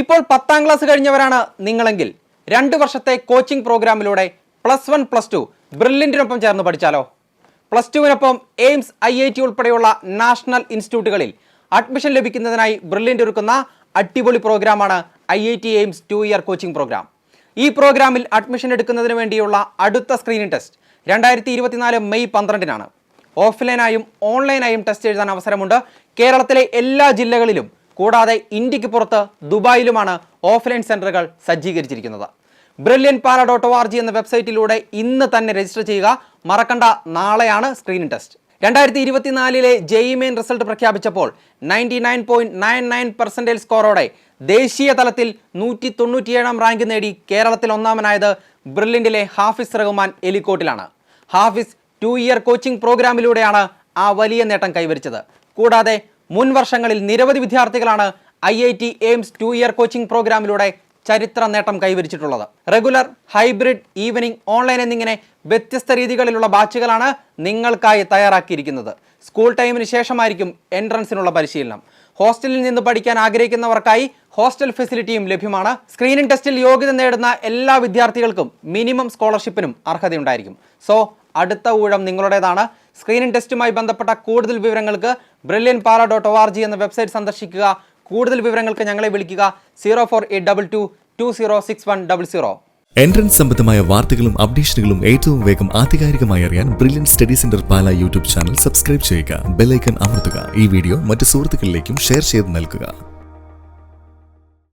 ഇപ്പോൾ 10ാം ക്ലാസ് കഴിഞ്ഞവരാണ് നിങ്ങളെങ്കിൽ 2 വർഷത്തെ കോച്ചിംഗ് പ്രോഗ്രാമിലൂടെ +1 +2 ബ്രില്യൻറ്റിനൊപ്പം ചേർന്ന് പഠിച്ചാലോ? +2വിനൊപ്പം എയിംസ് IIT ഉൾപ്പെടെയുള്ള നാഷണൽ ഇൻസ്റ്റിറ്റ്യൂട്ടുകളിൽ അഡ്മിഷൻ ലഭിക്കുന്നതിനായി ബ്രില്യൻറ്റ് ഒരുക്കുന്ന അടിപൊളി പ്രോഗ്രാമാണ് IIT AIIMS 2 year coaching programme. ഈ പ്രോഗ്രാമിൽ അഡ്മിഷൻ എടുക്കുന്നതിന് വേണ്ടിയുള്ള അടുത്ത സ്ക്രീനിംഗ് ടെസ്റ്റ് 2024 മെയ് 12-നാണ്. ഓഫ്ലൈനായും ഓൺലൈനായും ടെസ്റ്റ് എഴുതാൻ അവസരമുണ്ട്. കേരളത്തിലെ എല്ലാ ജില്ലകളിലും കൂടാതെ ഇന്ത്യക്ക് പുറത്ത് ദുബായിലുമാണ് ഓഫ്ലൈൻ സെന്ററുകൾ സജ്ജീകരിച്ചിരിക്കുന്നത്. brilliantpara.org എന്ന വെബ്സൈറ്റിലൂടെ ഇന്ന് തന്നെ രജിസ്റ്റർ ചെയ്യുക. മറക്കണ്ട, നാളെയാണ് screening test. 2024 JEE main result പ്രഖ്യാപിച്ചപ്പോൾ 99.99% സ്കോറോടെ ദേശീയ തലത്തിൽ 197ാം റാങ്ക് നേടി കേരളത്തിൽ ഒന്നാമനായത് ബ്രില്യൻറ്റിലെ ഹാഫിസ് റഹ്മാൻ എലിക്കോട്ടിലാണ്. ഹാഫിസ് 2 ഇയർ കോച്ചിംഗ് പ്രോഗ്രാമിലൂടെയാണ് ആ വലിയ നേട്ടം കൈവരിച്ചത്. കൂടാതെ മുൻ വർഷങ്ങളിൽ നിരവധി വിദ്യാർത്ഥികളാണ് IIT എയിംസ് 2 ഇയർ കോച്ചിംഗ് പ്രോഗ്രാമിലൂടെ ചരിത്ര നേട്ടം കൈവരിച്ചിട്ടുള്ളത്. റെഗുലർ, ഹൈബ്രിഡ്, ഈവനിംഗ്, ഓൺലൈൻ എന്നിങ്ങനെ വ്യത്യസ്ത രീതികളിലുള്ള ബാച്ചുകളാണ് നിങ്ങൾക്കായി തയ്യാറാക്കിയിരിക്കുന്നത്. സ്കൂൾ ടൈമിന് ശേഷമായിരിക്കും എൻട്രൻസിനുള്ള പരിശീലനം. ഹോസ്റ്റലിൽ നിന്ന് പഠിക്കാൻ ആഗ്രഹിക്കുന്നവർക്കായി ഹോസ്റ്റൽ ഫെസിലിറ്റിയും ലഭ്യമാണ്. സ്ക്രീനിംഗ് ടെസ്റ്റിൽ യോഗ്യത നേടുന്ന എല്ലാ വിദ്യാർത്ഥികൾക്കും മിനിമം സ്കോളർഷിപ്പിനും അർഹതയുണ്ടായിരിക്കും. സോ അടുത്ത ഊഴം നിങ്ങളുടേതാണ്. സ്ക്രീനിംഗ് ടെസ്റ്റുമായി ബന്ധപ്പെട്ട കൂടുതൽ വിവരങ്ങൾക്ക് brilliantpara.org എന്ന വെബ്സൈറ്റ് സന്ദർശിക്കുക. കൂടുതൽ വിവരങ്ങൾക്ക് ഞങ്ങളെ വിളിക്കുക 04822206100. എൻട്രൻസ് സംബന്ധമായ വാർത്തകളും അപ്ഡേഷനുകളും ഏറ്റവും വേഗം ആധികാരികമായി അറിയാൻ ബ്രില്യൻറ്റ് സ്റ്റഡി സെന്റർ പാല യൂട്യൂബ് ചാനൽ സബ്സ്ക്രൈബ് ചെയ്യുക. ബെൽ ഐക്കൺ അമർത്തുക. ഈ വീഡിയോ മറ്റ് സുഹൃത്തുക്കളിലേക്കും ഷെയർ ചെയ്ത് നൽകുക.